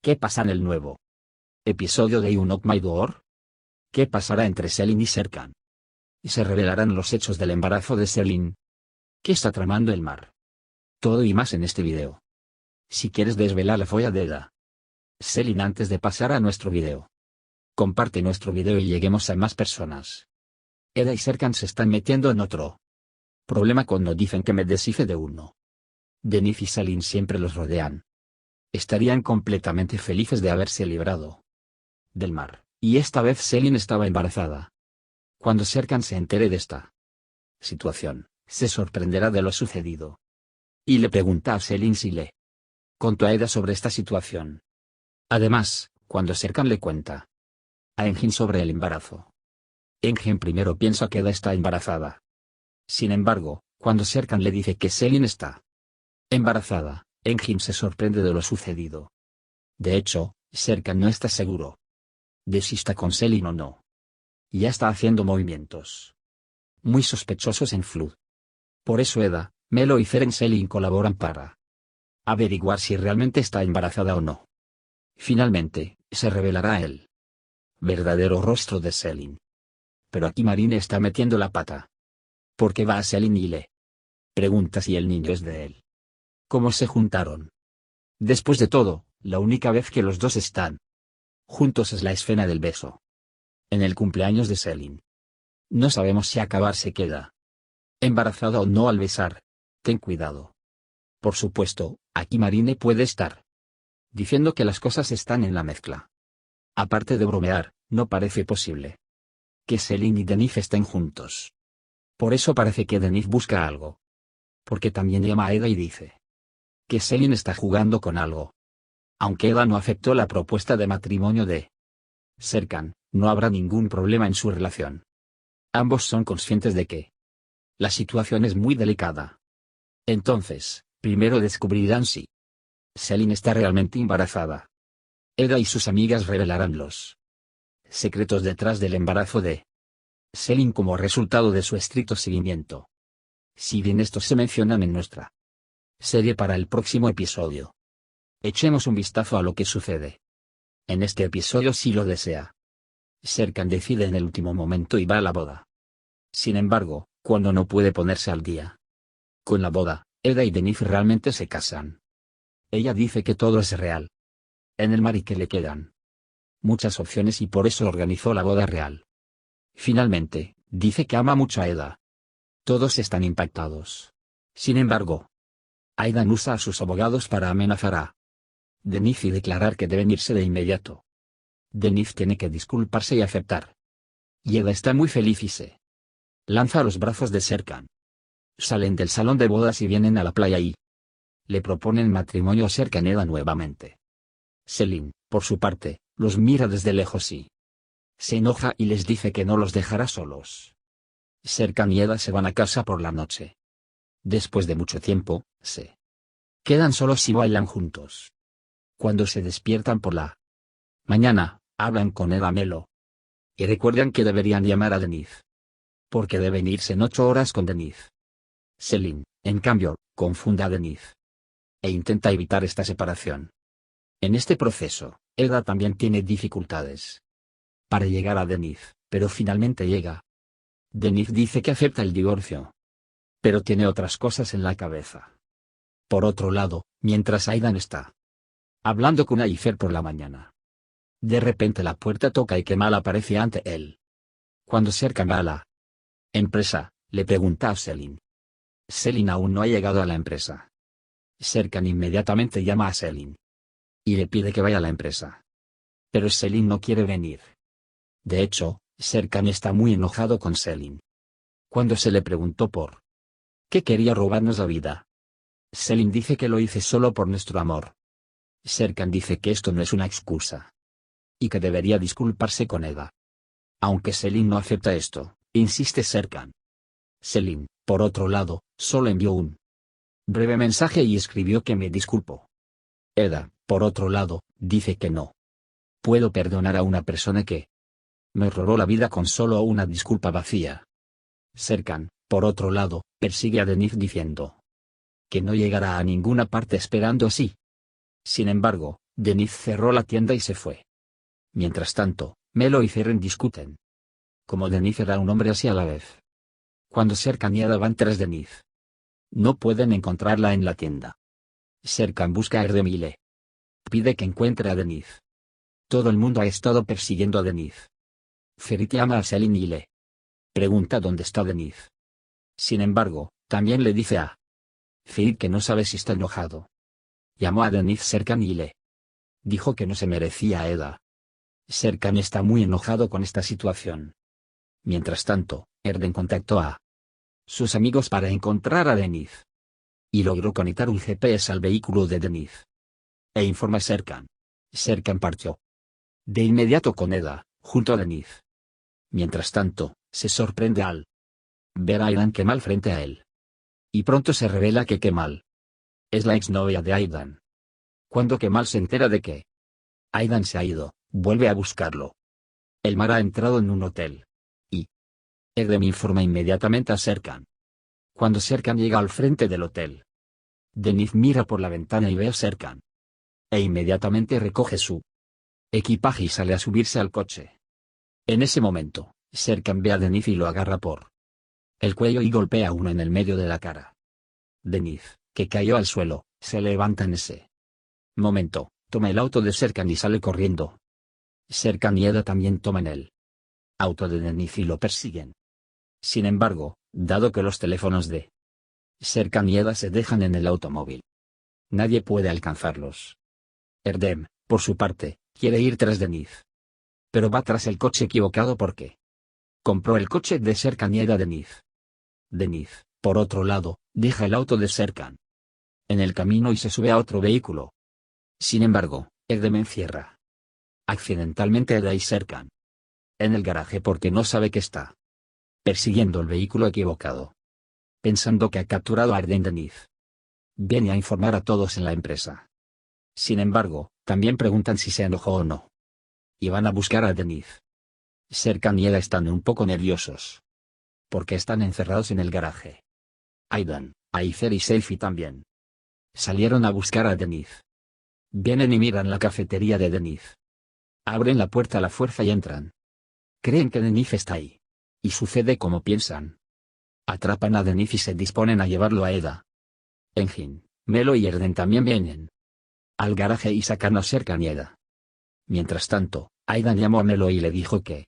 ¿Qué pasa en el nuevo episodio de You Knock My Door? ¿Qué pasará entre Selin y Serkan? ¿Y se revelarán los hechos del embarazo de Selin? ¿Qué está tramando el mar? Todo y más en este video. Si quieres desvelar la folla de Eda Selin antes de pasar a nuestro video, comparte nuestro video y lleguemos a más personas. Eda y Serkan se están metiendo en otro problema cuando dicen que me deshice de uno. Denif y Selin siempre los rodean. Estarían completamente felices de haberse librado del mar, y esta vez Selin estaba embarazada. Cuando Serkan se entere de esta situación, se sorprenderá de lo sucedido. Y le pregunta a Selin si le contó a Eda sobre esta situación. Además, cuando Serkan le cuenta a Engin sobre el embarazo, Engin primero piensa que Eda está embarazada. Sin embargo, cuando Serkan le dice que Selin está embarazada, Engin se sorprende de lo sucedido. De hecho, Serkan no está seguro de si está con Selin o no. Ya está haciendo movimientos muy sospechosos en Flood. Por eso Eda, Melo y Feren Selin colaboran para averiguar si realmente está embarazada o no. Finalmente, se revelará el verdadero rostro de Selin. Pero aquí Marine está metiendo la pata. Porque va a Selin y le pregunta si el niño es de él. ¿Cómo se juntaron? Después de todo, la única vez que los dos están juntos es la escena del beso en el cumpleaños de Selin. No sabemos si acabar se queda embarazada o no al besar. Ten cuidado. Por supuesto, aquí Marine puede estar diciendo que las cosas están en la mezcla. Aparte de bromear, no parece posible que Selin y Denif estén juntos. Por eso parece que Denif busca algo. Porque también llama a Eda y dice que Selin está jugando con algo. Aunque Eda no aceptó la propuesta de matrimonio de Serkan, no habrá ningún problema en su relación. Ambos son conscientes de que la situación es muy delicada. Entonces, primero descubrirán si Selin está realmente embarazada. Eda y sus amigas revelarán los secretos detrás del embarazo de Selin como resultado de su estricto seguimiento. Si bien estos se mencionan en nuestra serie para el próximo episodio, echemos un vistazo a lo que sucede en este episodio si lo desea. Serkan decide en el último momento y va a la boda. Sin embargo, cuando no puede ponerse al día con la boda, Eda y Denif realmente se casan. Ella dice que todo es real en el mar y que le quedan muchas opciones y por eso organizó la boda real. Finalmente, dice que ama mucho a Eda. Todos están impactados. Sin embargo, Aidan usa a sus abogados para amenazar a Denif y declarar que deben irse de inmediato. Denif tiene que disculparse y aceptar. Y Eda está muy feliz y se lanza a los brazos de Serkan. Salen del salón de bodas y vienen a la playa y le proponen matrimonio a Serkan y Eda nuevamente. Selin, por su parte, los mira desde lejos y se enoja y les dice que no los dejará solos. Serkan y Eda se van a casa por la noche. Después de mucho tiempo, se quedan solos y bailan juntos. Cuando se despiertan por la mañana, hablan con Eda Melo. Y recuerdan que deberían llamar a Denif. Porque deben irse en 8 horas con Denif. Selin, en cambio, confunde a Denif. E intenta evitar esta separación. En este proceso, Eda también tiene dificultades para llegar a Denif, pero finalmente llega. Denif dice que acepta el divorcio. Pero tiene otras cosas en la cabeza. Por otro lado, mientras Aidan está hablando con Aifer por la mañana, de repente la puerta toca y Kemal aparece ante él. Cuando Serkan va a la empresa, le pregunta a Selin. Selin aún no ha llegado a la empresa. Serkan inmediatamente llama a Selin y le pide que vaya a la empresa. Pero Selin no quiere venir. De hecho, Serkan está muy enojado con Selin. Cuando se le preguntó por qué quería robarnos la vida, Selin dice que lo hice solo por nuestro amor. Serkan dice que esto no es una excusa y que debería disculparse con Eda. Aunque Selin no acepta esto, insiste Serkan. Selin, por otro lado, solo envió un breve mensaje y escribió que me disculpo. Eda, por otro lado, dice que no puedo perdonar a una persona que me robó la vida con solo una disculpa vacía. Serkan, por otro lado, persigue a Denif diciendo que no llegará a ninguna parte esperando así. Sin embargo, Denise cerró la tienda y se fue. Mientras tanto, Melo y Seren discuten. Como Denise era un hombre así a la vez. Cuando Serkan y Ada van tras Denise, no pueden encontrarla en la tienda. Serkan busca a Erdem y le pide que encuentre a Denise. Todo el mundo ha estado persiguiendo a Denise. Ferit llama a Selin y le pregunta dónde está Denise. Sin embargo, también le dice a Ferit que no sabe si está enojado. Llamó a Denise Serkan y le dijo que no se merecía a Eda. Serkan está muy enojado con esta situación. Mientras tanto, Erdem contactó a sus amigos para encontrar a Denise. Y logró conectar un GPS al vehículo de Denise. E informa a Serkan. Serkan partió de inmediato con Eda, junto a Denise. Mientras tanto, se sorprende al ver a Aidan Kemal frente a él. Y pronto se revela que Kemal es la exnovia de Aidan. Cuando Kemal se entera de que Aidan se ha ido, vuelve a buscarlo. El mar ha entrado en un hotel. Y Erdem informa inmediatamente a Serkan. Cuando Serkan llega al frente del hotel, Denise mira por la ventana y ve a Serkan. E inmediatamente recoge su equipaje y sale a subirse al coche. En ese momento, Serkan ve a Denise y lo agarra por el cuello y golpea a uno en el medio de la cara. Denise, que cayó al suelo, se levanta en ese momento, toma el auto de Serkan y sale corriendo. Serkan y Eda también toman el auto de Denise y lo persiguen. Sin embargo, dado que los teléfonos de Serkan y Eda se dejan en el automóvil, nadie puede alcanzarlos. Erdem, por su parte, quiere ir tras Denise. Pero va tras el coche equivocado porque compró el coche de Serkan y Eda Denise. Denise, por otro lado, deja el auto de Serkan en el camino y se sube a otro vehículo. Sin embargo, Erdem encierra accidentalmente a Eda y Serkan en el garaje porque no sabe que está persiguiendo el vehículo equivocado. Pensando que ha capturado a Erdem, Denise viene a informar a todos en la empresa. Sin embargo, también preguntan si se enojó o no. Y van a buscar a Denise. Serkan y Eda están un poco nerviosos. Porque están encerrados en el garaje. Aidan, Aizer y Selfie también salieron a buscar a Denise. Vienen y miran la cafetería de Denise. Abren la puerta a la fuerza y entran. Creen que Denise está ahí. Y sucede como piensan. Atrapan a Denise y se disponen a llevarlo a Eda. Engin, Melo y Erdem también vienen al garaje y sacan a Serkan y Eda. Mientras tanto, Aidan llamó a Melo y le dijo que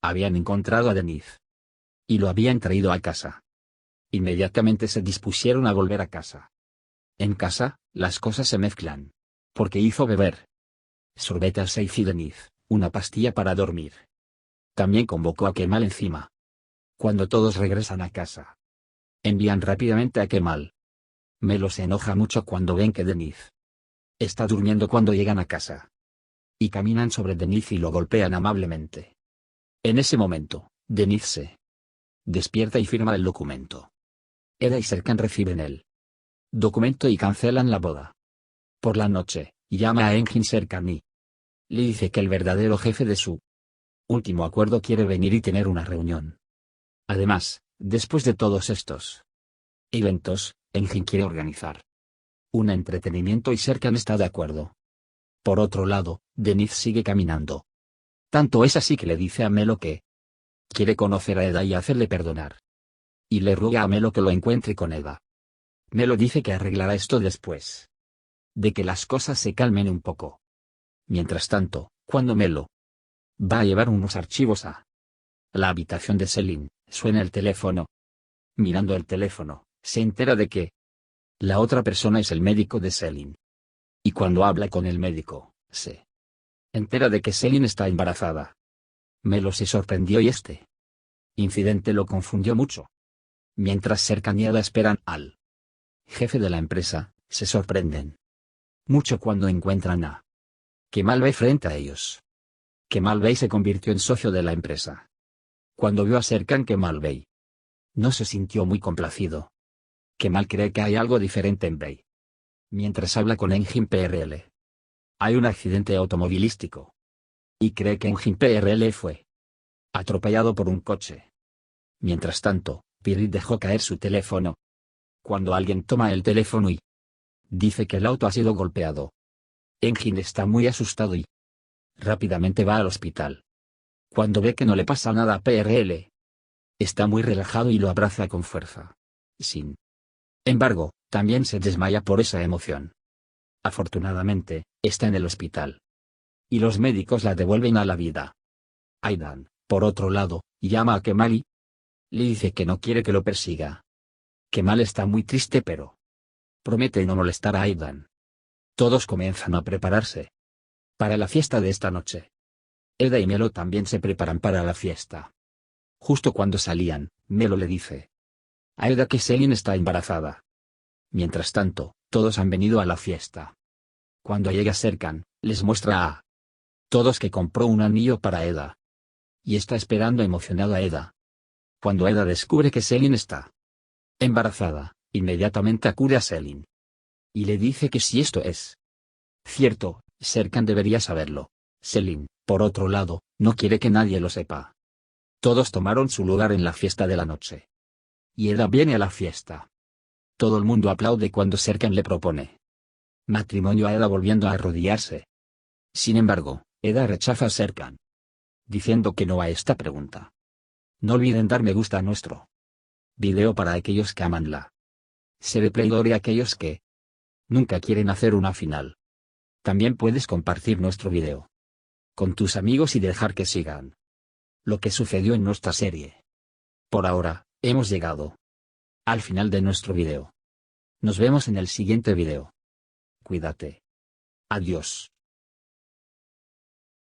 habían encontrado a Denise. Y lo habían traído a casa. Inmediatamente se dispusieron a volver a casa. En casa, las cosas se mezclan. Porque hizo beber sorbete al Seif y Denise, una pastilla para dormir. También convocó a Kemal encima. Cuando todos regresan a casa, envían rápidamente a Kemal. Melo se enoja mucho cuando ven que Denise está durmiendo cuando llegan a casa. Y caminan sobre Denise y lo golpean amablemente. En ese momento, Denise se despierta y firma el documento. Eda y Serkan reciben el documento y cancelan la boda. Por la noche, llama a Engin Serkan y le dice que el verdadero jefe de su último acuerdo quiere venir y tener una reunión. Además, después de todos estos eventos, Engin quiere organizar un entretenimiento y Serkan está de acuerdo. Por otro lado, Denise sigue caminando. Tanto es así que le dice a Melo que quiere conocer a Eda y hacerle perdonar. Y le ruega a Melo que lo encuentre con Eda. Melo dice que arreglará esto después de que las cosas se calmen un poco. Mientras tanto, cuando Melo va a llevar unos archivos a la habitación de Selin, suena el teléfono. Mirando el teléfono, se entera de que la otra persona es el médico de Selin. Y cuando habla con el médico, se entera de que Selin está embarazada. Melo se sorprendió y este incidente lo confundió mucho. Mientras Serkan y Eda esperan al jefe de la empresa, se sorprenden mucho cuando encuentran a Kemal Bey frente a ellos. Kemal Bey se convirtió en socio de la empresa. Cuando vio a Serkan, Kemal Bey no se sintió muy complacido. Kemal cree que hay algo diferente en Bey. Mientras habla con Engin PRL, hay un accidente automovilístico. Y cree que Engin PRL fue atropellado por un coche. Mientras tanto, Pirit dejó caer su teléfono. Cuando alguien toma el teléfono y dice que el auto ha sido golpeado, Engin está muy asustado y rápidamente va al hospital. Cuando ve que no le pasa nada a PRL, está muy relajado y lo abraza con fuerza. Sin embargo, también se desmaya por esa emoción. Afortunadamente, está en el hospital. Y los médicos la devuelven a la vida. Aidan, por otro lado, llama a Kemal y le dice que no quiere que lo persiga. Kemal está muy triste pero promete no molestar a Aidan. Todos comienzan a prepararse para la fiesta de esta noche. Eda y Melo también se preparan para la fiesta. Justo cuando salían, Melo le dice a Eda que Selin está embarazada. Mientras tanto, todos han venido a la fiesta. Cuando llega Serkan, les muestra a todos que compró un anillo para Eda. Y está esperando emocionado a Eda. Cuando Eda descubre que Selin está embarazada, inmediatamente acude a Selin. Y le dice que si esto es cierto, Serkan debería saberlo. Selin, por otro lado, no quiere que nadie lo sepa. Todos tomaron su lugar en la fiesta de la noche. Y Eda viene a la fiesta. Todo el mundo aplaude cuando Serkan le propone matrimonio a Eda volviendo a arrodillarse. Sin embargo, Eda rechaza a Serkan, diciendo que no a esta pregunta. No olviden dar me gusta a nuestro video para aquellos que aman la serie Playdor y aquellos que nunca quieren hacer una final. También puedes compartir nuestro video con tus amigos y dejar que sigan lo que sucedió en nuestra serie. Por ahora, hemos llegado al final de nuestro video. Nos vemos en el siguiente video. Cuídate. Adiós.